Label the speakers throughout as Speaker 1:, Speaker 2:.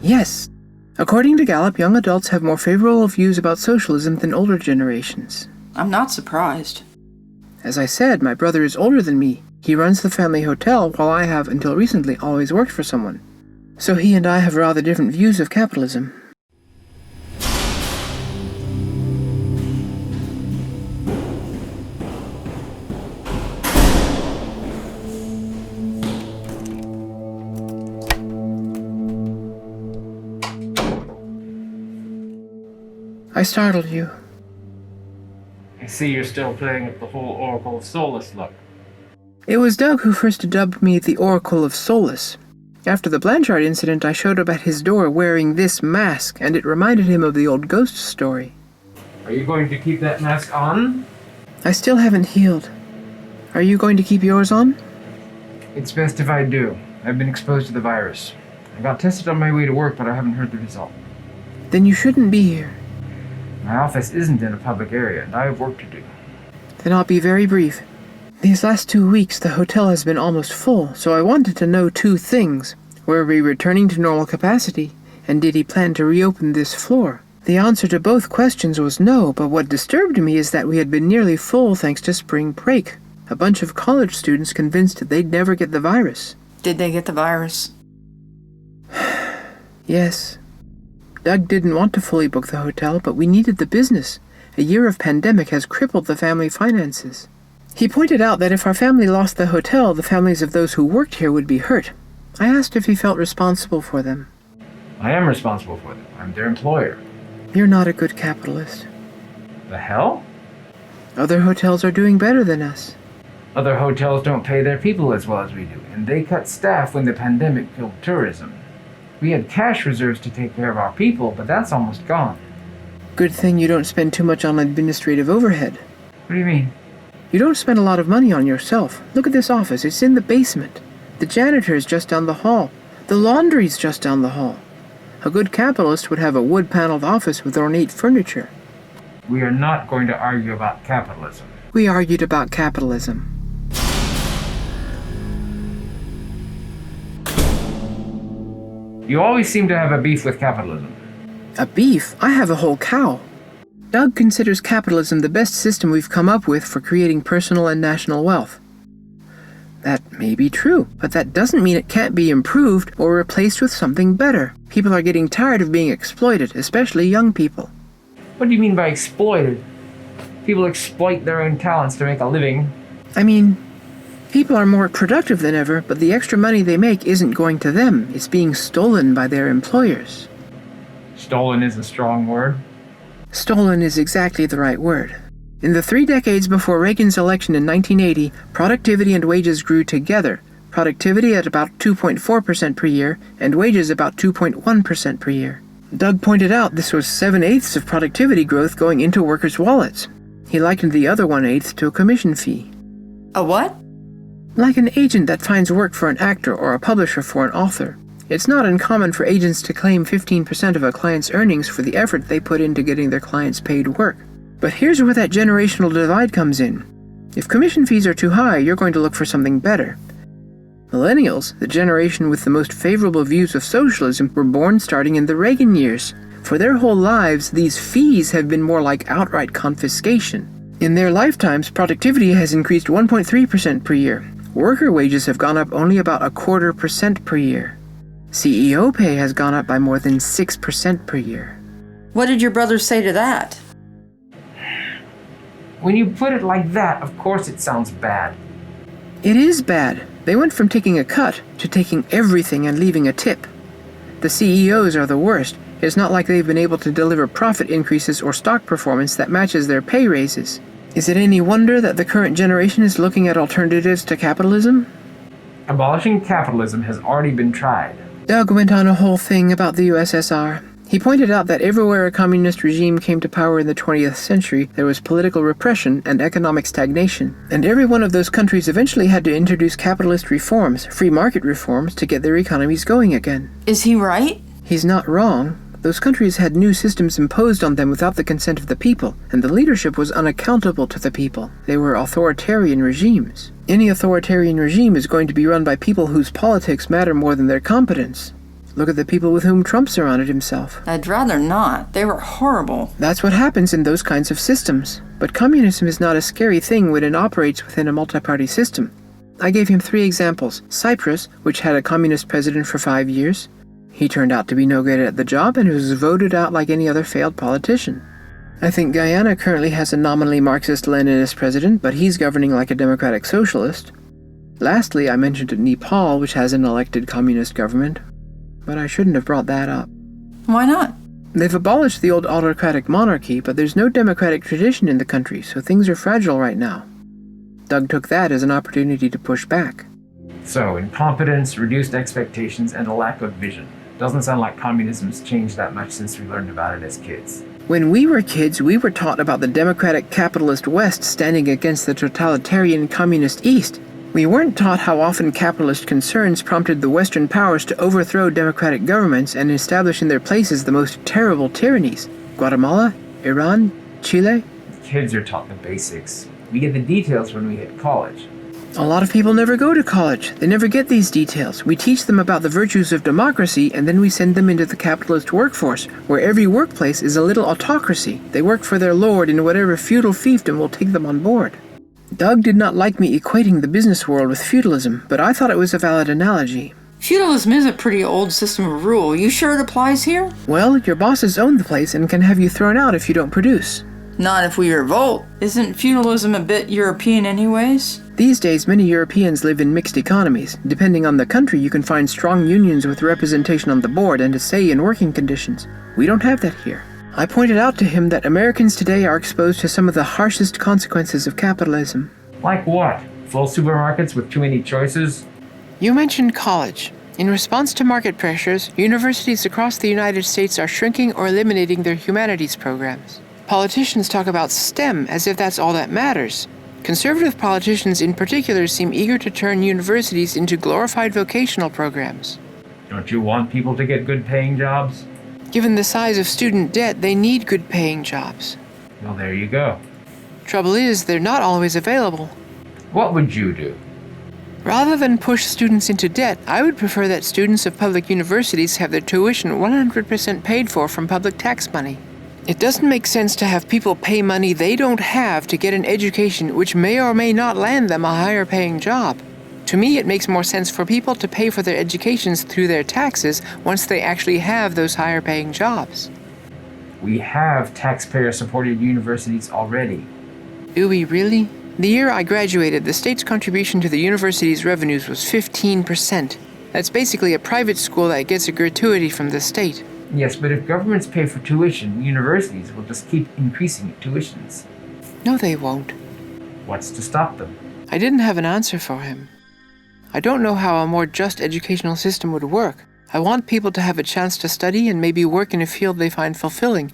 Speaker 1: Yes. According to Gallup, young adults have more favorable views about socialism than older generations.
Speaker 2: I'm not surprised.
Speaker 1: As I said, my brother is older than me. He runs the family hotel, while I have, until recently, always worked for someone. So he and I have rather different views of capitalism. I startled you.
Speaker 3: I see you're still playing with the whole Oracle of Sollace look.
Speaker 1: It was Doug who first dubbed me the Oracle of Sollace. After the Blanchard incident, I showed up at his door wearing this mask, and it reminded him of the old ghost story.
Speaker 3: Are you going to keep that mask on?
Speaker 1: I still haven't healed. Are you going to keep yours on?
Speaker 3: It's best if I do. I've been exposed to the virus. I got tested on my way to work, but I haven't heard the result.
Speaker 1: Then you shouldn't be here.
Speaker 3: My office isn't in a public area, and I have work to do.
Speaker 1: Then I'll be very brief. These last 2 weeks, the hotel has been almost full, so I wanted to know 2 things. Were we returning to normal capacity, and did he plan to reopen this floor? The answer to both questions was no, but what disturbed me is that we had been nearly full thanks to spring break. A bunch of college students convinced that they'd never get the virus.
Speaker 2: Did they get the virus?
Speaker 1: Yes. Doug didn't want to fully book the hotel, but we needed the business. A year of pandemic has crippled the family finances. He pointed out that if our family lost the hotel, the families of those who worked here would be hurt. I asked if he felt responsible for them.
Speaker 3: I am responsible for them. I'm their employer.
Speaker 1: You're not a good capitalist.
Speaker 3: The hell?
Speaker 1: Other hotels are doing better than us.
Speaker 3: Other hotels don't pay their people as well as we do, and they cut staff when the pandemic killed tourism. We had cash reserves to take care of our people, but that's almost gone.
Speaker 1: Good thing you don't spend too much on administrative overhead.
Speaker 3: What do you mean?
Speaker 1: You don't spend a lot of money on yourself. Look at this office. It's in the basement. The janitor is just down the hall. The laundry's just down the hall. A good capitalist would have a wood-paneled office with ornate furniture.
Speaker 3: We are not going to argue about capitalism.
Speaker 1: We argued about capitalism.
Speaker 3: You always seem to have a beef with capitalism.
Speaker 1: A beef? I have a whole cow. Doug considers capitalism the best system we've come up with for creating personal and national wealth. That may be true, but that doesn't mean it can't be improved or replaced with something better. People are getting tired of being exploited, especially young people.
Speaker 3: What do you mean by exploited? People exploit their own talents to make a living.
Speaker 1: I mean, people are more productive than ever, but the extra money they make isn't going to them. It's being stolen by their employers.
Speaker 3: Stolen is a strong word.
Speaker 1: Stolen is exactly the right word. In the 3 decades before Reagan's election in 1980, productivity and wages grew together. Productivity at about 2.4% per year, and wages about 2.1% per year. Doug pointed out this was 7/8 of productivity growth going into workers' wallets. He likened the other 1/8 to a commission fee.
Speaker 2: A what?
Speaker 1: Like an agent that finds work for an actor or a publisher for an author. It's not uncommon for agents to claim 15% of a client's earnings for the effort they put into getting their clients paid work. But here's where that generational divide comes in. If commission fees are too high, you're going to look for something better. Millennials, the generation with the most favorable views of socialism, were born starting in the Reagan years. For their whole lives, these fees have been more like outright confiscation. In their lifetimes, productivity has increased 1.3% per year. Worker wages have gone up only about 0.25% per year. CEO pay has gone up by more than 6% per year.
Speaker 2: What did your brother say to that?
Speaker 3: When you put it like that, of course it sounds bad.
Speaker 1: It is bad. They went from taking a cut to taking everything and leaving a tip. The CEOs are the worst. It's not like they've been able to deliver profit increases or stock performance that matches their pay raises. Is it any wonder that the current generation is looking at alternatives to capitalism?
Speaker 3: Abolishing capitalism has already been tried.
Speaker 1: Doug went on a whole thing about the USSR. He pointed out that everywhere a communist regime came to power in the 20th century, there was political repression and economic stagnation. And every one of those countries eventually had to introduce capitalist reforms, free market reforms, to get their economies going again.
Speaker 2: Is he right?
Speaker 1: He's not wrong. Those countries had new systems imposed on them without the consent of the people, and the leadership was unaccountable to the people. They were authoritarian regimes. Any authoritarian regime is going to be run by people whose politics matter more than their competence. Look at the people with whom Trump surrounded himself.
Speaker 2: I'd rather not. They were horrible.
Speaker 1: That's what happens in those kinds of systems. But communism is not a scary thing when it operates within a multi-party system. I gave him 3 examples. Cyprus, which had a communist president for 5 years. He turned out to be no good at the job and was voted out like any other failed politician. I think Guyana currently has a nominally Marxist-Leninist president, but he's governing like a democratic socialist. Lastly, I mentioned Nepal, which has an elected communist government. But I shouldn't have brought that up.
Speaker 2: Why not?
Speaker 1: They've abolished the old autocratic monarchy, but there's no democratic tradition in the country, so things are fragile right now. Doug took that as an opportunity to push back.
Speaker 3: So, incompetence, reduced expectations, and a lack of vision. Doesn't sound like communism's changed that much since we learned about it as kids.
Speaker 1: When we were kids, we were taught about the democratic capitalist West standing against the totalitarian communist East. We weren't taught how often capitalist concerns prompted the Western powers to overthrow democratic governments and establish in their places the most terrible tyrannies. Guatemala, Iran, Chile.
Speaker 3: Kids are taught the basics. We get the details when we hit college.
Speaker 1: A lot of people never go to college. They never get these details. We teach them about the virtues of democracy, and then we send them into the capitalist workforce, where every workplace is a little autocracy. They work for their lord in whatever feudal fiefdom will take them on board. Doug did not like me equating the business world with feudalism, but I thought it was a valid analogy.
Speaker 2: Feudalism is a pretty old system of rule. You sure it applies here?
Speaker 1: Well, your bosses own the place and can have you thrown out if you don't produce.
Speaker 2: Not if we revolt. Isn't feudalism a bit European anyways?
Speaker 1: These days, many Europeans live in mixed economies. Depending on the country, you can find strong unions with representation on the board and a say in working conditions. We don't have that here. I pointed out to him that Americans today are exposed to some of the harshest consequences of capitalism.
Speaker 3: Like what? Full supermarkets with too many choices?
Speaker 1: You mentioned college. In response to market pressures, universities across the United States are shrinking or eliminating their humanities programs. Politicians talk about STEM as if that's all that matters. Conservative politicians in particular seem eager to turn universities into glorified vocational programs.
Speaker 3: Don't you want people to get good paying jobs?
Speaker 1: Given the size of student debt, they need good paying jobs.
Speaker 3: Well, there you go.
Speaker 1: Trouble is, they're not always available.
Speaker 3: What would you do?
Speaker 1: Rather than push students into debt, I would prefer that students of public universities have their tuition 100% paid for from public tax money. It doesn't make sense to have people pay money they don't have to get an education which may or may not land them a higher paying job. To me, it makes more sense for people to pay for their educations through their taxes once they actually have those higher paying jobs.
Speaker 3: We have taxpayer-supported universities already.
Speaker 1: Do we really? The year I graduated, the state's contribution to the university's revenues was 15%. That's basically a private school that gets a gratuity from the state.
Speaker 3: Yes, but if governments pay for tuition, universities will just keep increasing tuitions.
Speaker 1: No, they won't.
Speaker 3: What's to stop them?
Speaker 1: I didn't have an answer for him. I don't know how a more just educational system would work. I want people to have a chance to study and maybe work in a field they find fulfilling,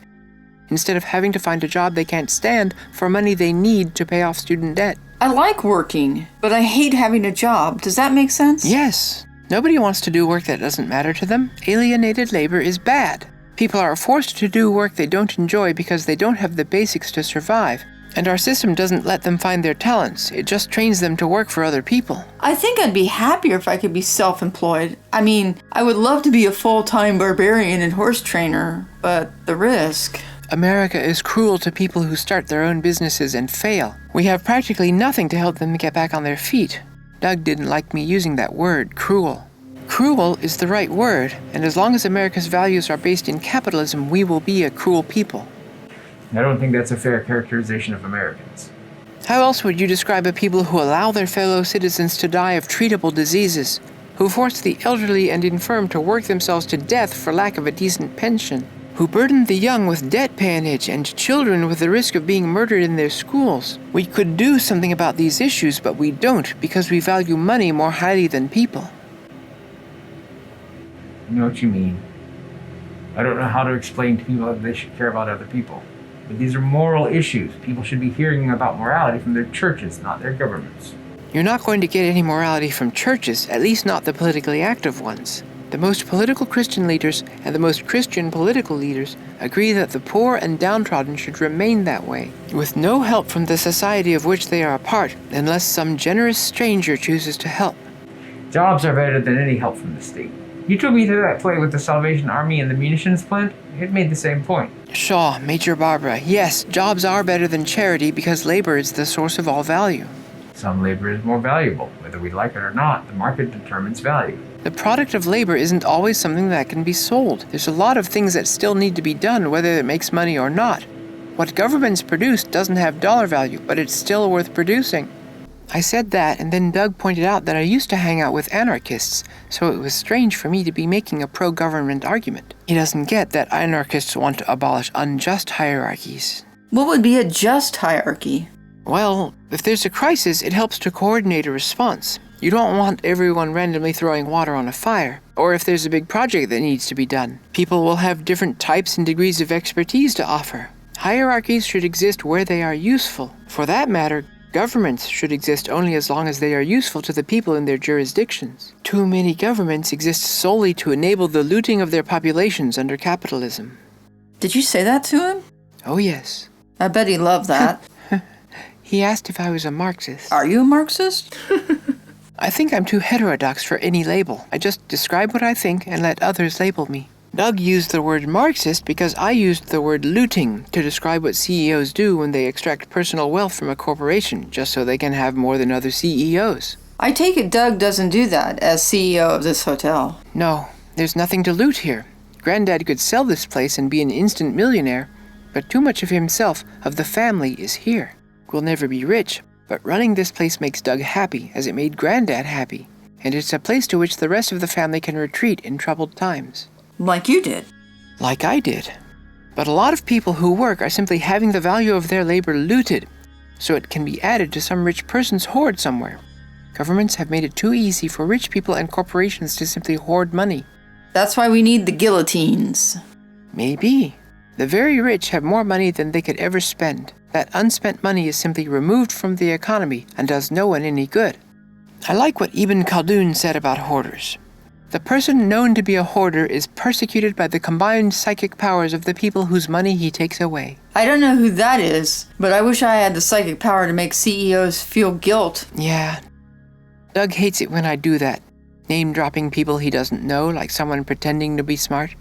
Speaker 1: instead of having to find a job they can't stand for money they need to pay off student debt.
Speaker 2: I like working, but I hate having a job. Does that make sense?
Speaker 1: Yes. Nobody wants to do work that doesn't matter to them. Alienated labor is bad. People are forced to do work they don't enjoy because they don't have the basics to survive. And our system doesn't let them find their talents. It just trains them to work for other people.
Speaker 2: I think I'd be happier if I could be self-employed. I mean, I would love to be a full-time barbarian and horse trainer, but the risk...
Speaker 1: America is cruel to people who start their own businesses and fail. We have practically nothing to help them get back on their feet. Doug didn't like me using that word, cruel. Cruel is the right word, and as long as America's values are based in capitalism, we will be a cruel people.
Speaker 3: I don't think that's a fair characterization of Americans.
Speaker 1: How else would you describe a people who allow their fellow citizens to die of treatable diseases, who force the elderly and infirm to work themselves to death for lack of a decent pension, who burden the young with debt peonage and children with the risk of being murdered in their schools? We could do something about these issues, but we don't because we value money more highly than people.
Speaker 3: You know what you mean. I don't know how to explain to people that they should care about other people. But these are moral issues. People should be hearing about morality from their churches, not their governments.
Speaker 1: You're not going to get any morality from churches, at least not the politically active ones. The most political Christian leaders and the most Christian political leaders agree that the poor and downtrodden should remain that way, with no help from the society of which they are a part, unless some generous stranger chooses to help.
Speaker 3: Jobs are better than any help from the state. You took me to that play with the Salvation Army and the munitions plant. It made the same point.
Speaker 1: Shaw, Major Barbara, yes, jobs are better than charity because labor is the source of all value.
Speaker 3: Some labor is more valuable. Whether we like it or not, the market determines value.
Speaker 1: The product of labor isn't always something that can be sold. There's a lot of things that still need to be done, whether it makes money or not. What governments produce doesn't have dollar value, but it's still worth producing. I said that, and then Doug pointed out that I used to hang out with anarchists, so it was strange for me to be making a pro-government argument. He doesn't get that anarchists want to abolish unjust hierarchies.
Speaker 2: What would be a just hierarchy?
Speaker 1: Well, if there's a crisis, it helps to coordinate a response. You don't want everyone randomly throwing water on a fire. Or if there's a big project that needs to be done, people will have different types and degrees of expertise to offer. Hierarchies should exist where they are useful. For that matter, governments should exist only as long as they are useful to the people in their jurisdictions. Too many governments exist solely to enable the looting of their populations under capitalism.
Speaker 2: Did you say that to him?
Speaker 1: Oh yes.
Speaker 2: I bet he loved that.
Speaker 1: He asked if I was a Marxist.
Speaker 2: Are you a Marxist?
Speaker 1: I think I'm too heterodox for any label. I just describe what I think and let others label me. Doug used the word Marxist because I used the word looting to describe what CEOs do when they extract personal wealth from a corporation just so they can have more than other CEOs.
Speaker 2: I take it Doug doesn't do that as CEO of this hotel.
Speaker 1: No, there's nothing to loot here. Granddad could sell this place and be an instant millionaire, but too much of himself, of the family, is here. We'll never be rich, but running this place makes Doug happy as it made Granddad happy, and it's a place to which the rest of the family can retreat in troubled times.
Speaker 2: Like you did.
Speaker 1: Like I did. But a lot of people who work are simply having the value of their labor looted, so it can be added to some rich person's hoard somewhere. Governments have made it too easy for rich people and corporations to simply hoard money.
Speaker 2: That's why we need the guillotines.
Speaker 1: Maybe. The very rich have more money than they could ever spend. That unspent money is simply removed from the economy and does no one any good. I like what Ibn Khaldun said about hoarders. The person known to be a hoarder is persecuted by the combined psychic powers of the people whose money he takes away.
Speaker 2: I don't know who that is, but I wish I had the psychic power to make CEOs feel guilt.
Speaker 1: Yeah. Doug hates it when I do that, name-dropping people he doesn't know like someone pretending to be smart.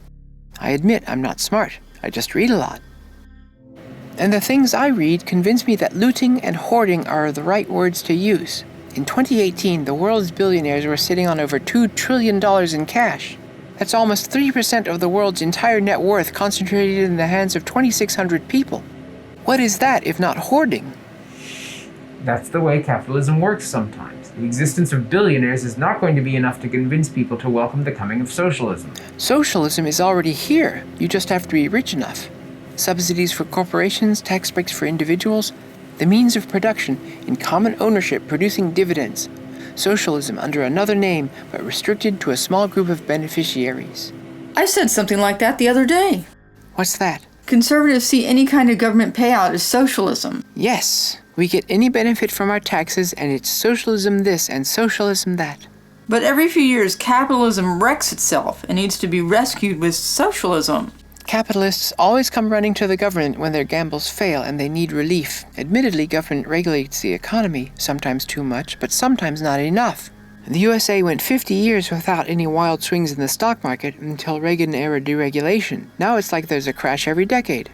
Speaker 1: I admit I'm not smart. I just read a lot. And the things I read convince me that looting and hoarding are the right words to use. In 2018, the world's billionaires were sitting on over $2 trillion in cash. That's almost 3% of the world's entire net worth concentrated in the hands of 2,600 people. What is that if not hoarding?
Speaker 3: That's the way capitalism works sometimes. The existence of billionaires is not going to be enough to convince people to welcome the coming of socialism.
Speaker 1: Socialism is already here. You just have to be rich enough. Subsidies for corporations, tax breaks for individuals, the means of production in common ownership producing dividends. Socialism under another name, but restricted to a small group of beneficiaries.
Speaker 2: I said something like that the other day.
Speaker 1: What's that?
Speaker 2: Conservatives see any kind of government payout as socialism.
Speaker 1: Yes, we get any benefit from our taxes and it's socialism this and socialism that.
Speaker 2: But every few years, capitalism wrecks itself and needs to be rescued with socialism.
Speaker 1: Capitalists always come running to the government when their gambles fail and they need relief. Admittedly, government regulates the economy, sometimes too much, but sometimes not enough. The USA went 50 years without any wild swings in the stock market until Reagan-era deregulation. Now it's like there's a crash every decade.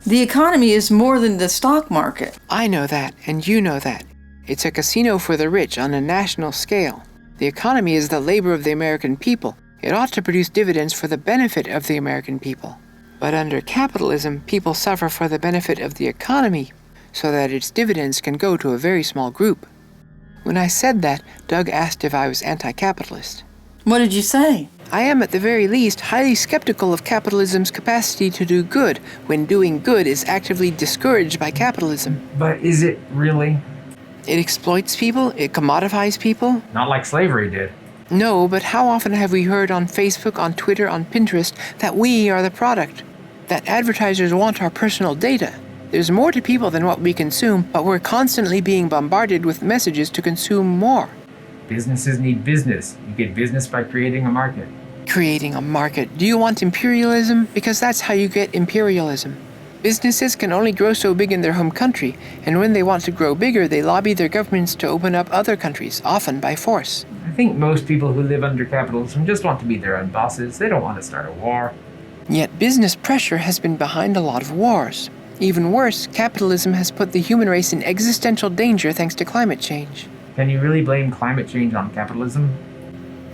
Speaker 2: The economy is more than the stock market.
Speaker 1: I know that, and you know that. It's a casino for the rich on a national scale. The economy is the labor of the American people. It ought to produce dividends for the benefit of the American people. But under capitalism, people suffer for the benefit of the economy, so that its dividends can go to a very small group. When I said that, Doug asked if I was anti-capitalist.
Speaker 2: What did you say?
Speaker 1: I am at the very least highly skeptical of capitalism's capacity to do good when doing good is actively discouraged by capitalism.
Speaker 3: But is it really?
Speaker 1: It exploits people, it commodifies people.
Speaker 3: Not like slavery did.
Speaker 1: No, but how often have we heard on Facebook, on Twitter, on Pinterest that we are the product? That advertisers want our personal data. There's more to people than what we consume, but we're constantly being bombarded with messages to consume more.
Speaker 3: Businesses need business. You get business by creating a market.
Speaker 1: Creating a market. Do you want imperialism? Because that's how you get imperialism. Businesses can only grow so big in their home country, and when they want to grow bigger, they lobby their governments to open up other countries, often by force.
Speaker 3: I think most people who live under capitalism just want to be their own bosses. They don't want to start a war.
Speaker 1: Yet business pressure has been behind a lot of wars. Even worse, capitalism has put the human race in existential danger thanks to climate change.
Speaker 3: Can you really blame climate change on capitalism?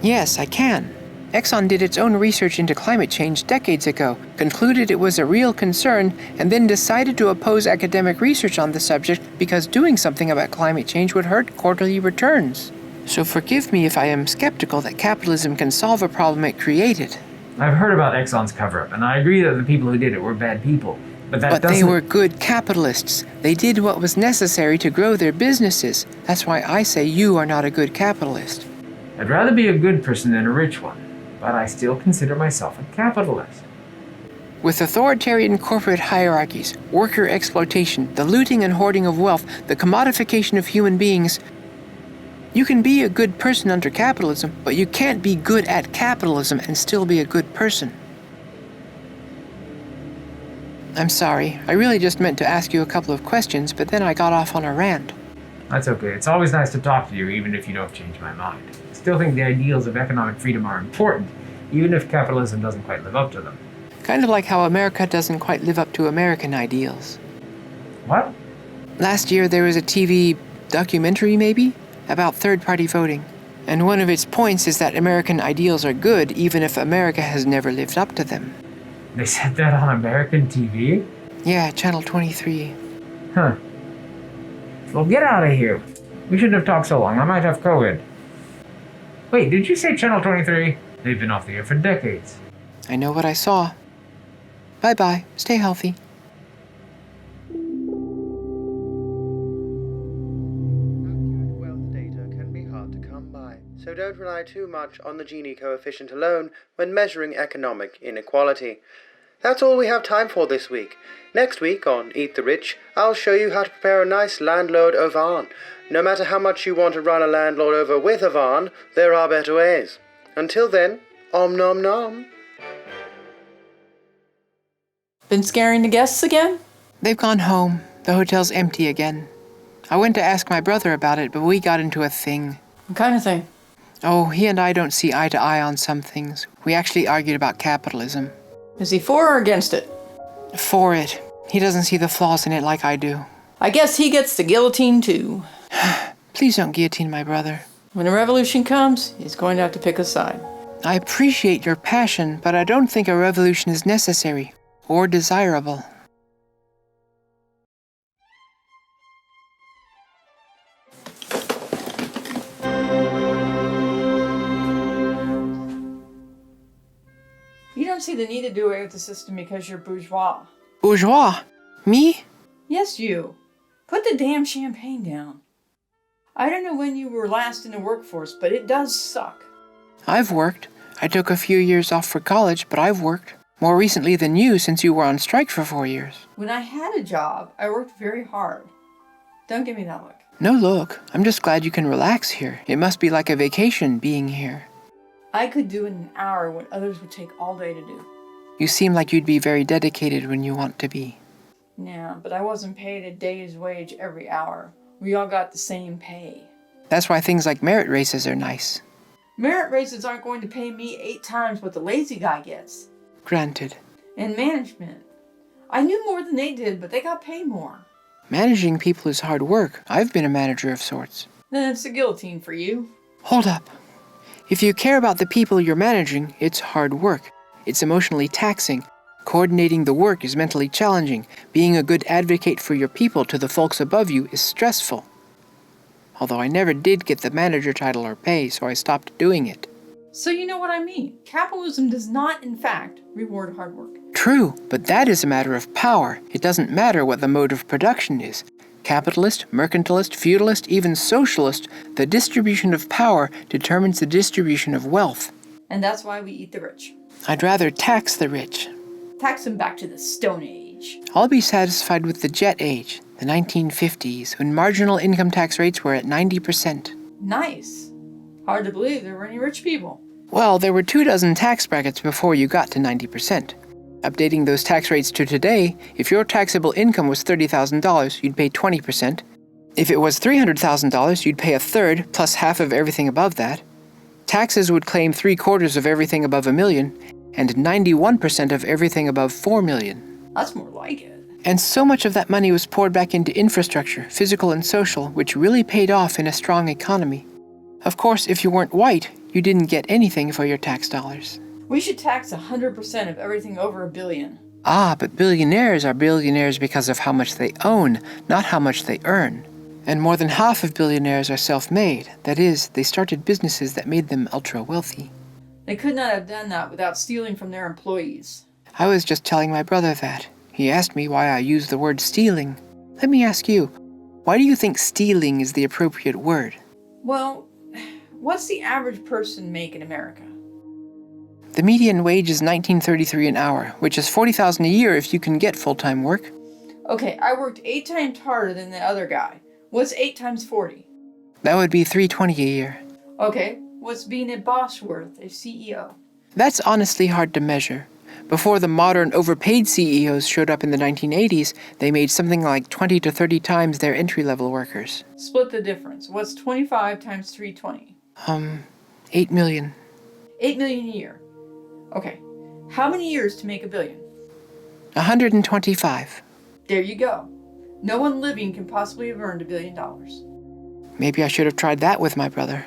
Speaker 1: Yes, I can. Exxon did its own research into climate change decades ago, concluded it was a real concern, and then decided to oppose academic research on the subject because doing something about climate change would hurt quarterly returns. So forgive me if I am skeptical that capitalism can solve a problem it created.
Speaker 3: I've heard about Exxon's cover-up, and I agree that the people who did it were bad people. But
Speaker 1: they were good capitalists. They did what was necessary to grow their businesses. That's why I say you are not a good capitalist.
Speaker 3: I'd rather be a good person than a rich one, but I still consider myself a capitalist.
Speaker 1: With authoritarian corporate hierarchies, worker exploitation, the looting and hoarding of wealth, the commodification of human beings, you can be a good person under capitalism, but you can't be good at capitalism and still be a good person. I'm sorry, I really just meant to ask you a couple of questions, but then I got off on a rant.
Speaker 3: That's okay. It's always nice to talk to you, even if you don't change my mind. I still think the ideals of economic freedom are important, even if capitalism doesn't quite live up to them.
Speaker 1: Kind of like how America doesn't quite live up to American ideals.
Speaker 3: What?
Speaker 1: Last year there was a TV documentary, maybe, about third-party voting. And one of its points is that American ideals are good, even if America has never lived up to them.
Speaker 3: They said that on American TV?
Speaker 1: Yeah, Channel 23.
Speaker 3: Huh. Well, get out of here. We shouldn't have talked so long. I might have COVID. Wait, did you say Channel 23? They've been off the air for decades.
Speaker 1: I know what I saw. Bye-bye. Stay healthy.
Speaker 4: Accurate wealth data can be hard to come by, so don't rely too much on the Gini coefficient alone when measuring economic inequality. That's all we have time for this week. Next week on Eat the Rich, I'll show you how to prepare a nice landlord ovan. No matter how much you want to run a landlord over with a van, there are better ways. Until then, om nom nom.
Speaker 2: Been scaring the guests again?
Speaker 1: They've gone home. The hotel's empty again. I went to ask my brother about it, but we got into a thing.
Speaker 2: What kind of thing?
Speaker 1: Oh, he and I don't see eye to eye on some things. We actually argued about capitalism.
Speaker 2: Is he for or against it?
Speaker 1: For it. He doesn't see the flaws in it like I do.
Speaker 2: I guess he gets the guillotine too.
Speaker 1: Please don't guillotine my brother.
Speaker 2: When a revolution comes, he's going to have to pick a side.
Speaker 1: I appreciate your passion, but I don't think a revolution is necessary or desirable.
Speaker 2: You don't see the need to do away with the system because you're bourgeois.
Speaker 1: Bourgeois? Me?
Speaker 2: Yes, you. Put the damn champagne down. I don't know when you were last in the workforce, but it does suck.
Speaker 1: I've worked. I took a few years off for college, but I've worked. More recently than you, since you were on strike for 4 years.
Speaker 2: When I had a job, I worked very hard. Don't give me that look.
Speaker 1: No look. I'm just glad you can relax here. It must be like a vacation being here.
Speaker 2: I could do in an hour what others would take all day to do.
Speaker 1: You seem like you'd be very dedicated when you want to be.
Speaker 2: Yeah, but I wasn't paid a day's wage every hour. We all got the same pay.
Speaker 1: That's why things like merit races are nice.
Speaker 2: Merit races aren't going to pay me 8 times what the lazy guy gets.
Speaker 1: Granted.
Speaker 2: And management. I knew more than they did, but they got paid more.
Speaker 1: Managing people is hard work. I've been a manager of sorts.
Speaker 2: Then it's the guillotine for you.
Speaker 1: Hold up. If you care about the people you're managing, it's hard work. It's emotionally taxing. Coordinating the work is mentally challenging. Being a good advocate for your people to the folks above you is stressful. Although I never did get the manager title or pay, so I stopped doing it.
Speaker 2: So you know what I mean. Capitalism does not, in fact, reward hard work.
Speaker 1: True, but that is a matter of power. It doesn't matter what the mode of production is. Capitalist, mercantilist, feudalist, even socialist, the distribution of power determines the distribution of wealth.
Speaker 2: And that's why we eat the rich.
Speaker 1: I'd rather tax the rich.
Speaker 2: Tax them back to the Stone Age.
Speaker 1: I'll be satisfied with the Jet Age, the 1950s, when marginal income tax rates were at 90%.
Speaker 2: Nice. Hard to believe there were any rich people.
Speaker 1: Well, there were 24 tax brackets before you got to 90%. Updating those tax rates to today, if your taxable income was $30,000, you'd pay 20%. If it was $300,000, you'd pay a third, plus half of everything above that. Taxes would claim 3/4 of everything above $1 million, and 91% of everything above $4 million.
Speaker 2: That's more like it.
Speaker 1: And so much of that money was poured back into infrastructure, physical and social, which really paid off in a strong economy. Of course, if you weren't white, you didn't get anything for your tax dollars.
Speaker 2: We should tax 100% of everything over $1 billion.
Speaker 1: Ah, but billionaires are billionaires because of how much they own, not how much they earn. And more than half of billionaires are self-made. That is, they started businesses that made them ultra-wealthy.
Speaker 2: They could not have done that without stealing from their employees.
Speaker 1: I was just telling my brother that. He asked me why I use the word stealing. Let me ask you, why do you think stealing is the appropriate word?
Speaker 2: Well, what's the average person make in America?
Speaker 1: The median wage is $19.33 an hour, which is $40,000 a year if you can get full-time work.
Speaker 2: Okay, I worked 8 times harder than the other guy. What's 8 times 40?
Speaker 1: That would be $320 a year.
Speaker 2: Okay, what's being a boss worth, a CEO?
Speaker 1: That's honestly hard to measure. Before the modern overpaid CEOs showed up in the 1980s, they made something like 20 to 30 times their entry-level workers.
Speaker 2: Split the difference. What's 25 times 320?
Speaker 1: 8 million.
Speaker 2: 8 million a year. Okay, how many years to make $1 billion?
Speaker 1: 125.
Speaker 2: There you go. No one living can possibly have earned $1 billion.
Speaker 1: Maybe I should have tried that with my brother.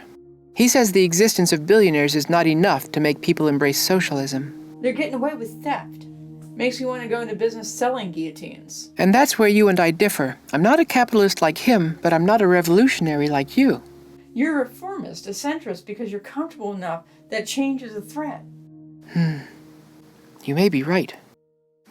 Speaker 1: He says the existence of billionaires is not enough to make people embrace socialism.
Speaker 2: They're getting away with theft. Makes me want to go into business selling guillotines.
Speaker 1: And that's where you and I differ. I'm not a capitalist like him, but I'm not a revolutionary like you.
Speaker 2: You're a reformist, a centrist, because you're comfortable enough that change is a threat.
Speaker 1: You may be right.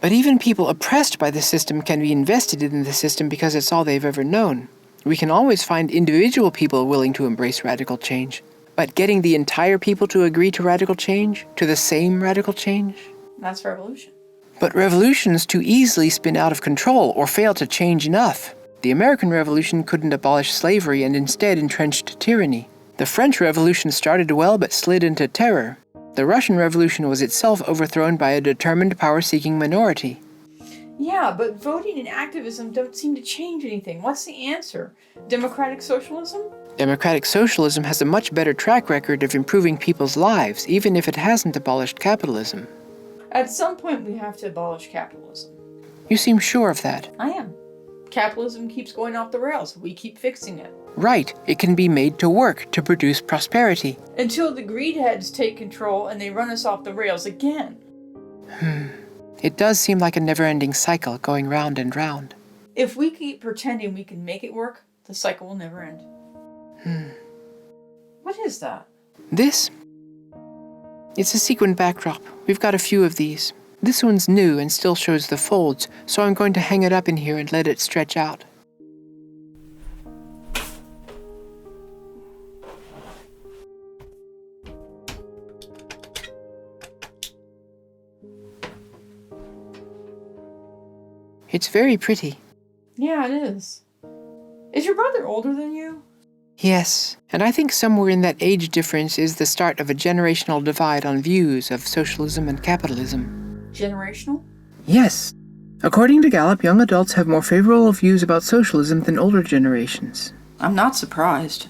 Speaker 1: But even people oppressed by the system can be invested in the system because it's all they've ever known. We can always find individual people willing to embrace radical change. But getting the entire people to agree to radical change, to the same radical change?
Speaker 2: That's revolution.
Speaker 1: But revolutions too easily spin out of control or fail to change enough. The American Revolution couldn't abolish slavery and instead entrenched tyranny. The French Revolution started well but slid into terror. The Russian Revolution was itself overthrown by a determined power-seeking minority.
Speaker 2: Yeah, but voting and activism don't seem to change anything. What's the answer? Democratic socialism?
Speaker 1: Democratic socialism has a much better track record of improving people's lives, even if it hasn't abolished capitalism.
Speaker 2: At some point we have to abolish capitalism.
Speaker 1: You seem sure of that.
Speaker 2: I am. Capitalism keeps going off the rails. We keep fixing it.
Speaker 1: Right, it can be made to work, to produce prosperity.
Speaker 2: Until the greedheads take control and they run us off the rails again.
Speaker 1: It does seem like a never-ending cycle going round and round.
Speaker 2: If we keep pretending we can make it work, the cycle will never end. What is that?
Speaker 1: This? It's a sequin backdrop. We've got a few of these. This one's new and still shows the folds, so I'm going to hang it up in here and let it stretch out. It's very pretty.
Speaker 2: Yeah, it is. Is your brother older than you?
Speaker 1: Yes, and I think somewhere in that age difference is the start of a generational divide on views of socialism and capitalism.
Speaker 2: Generational?
Speaker 1: Yes. According to Gallup, young adults have more favorable views about socialism than older generations.
Speaker 2: I'm not surprised.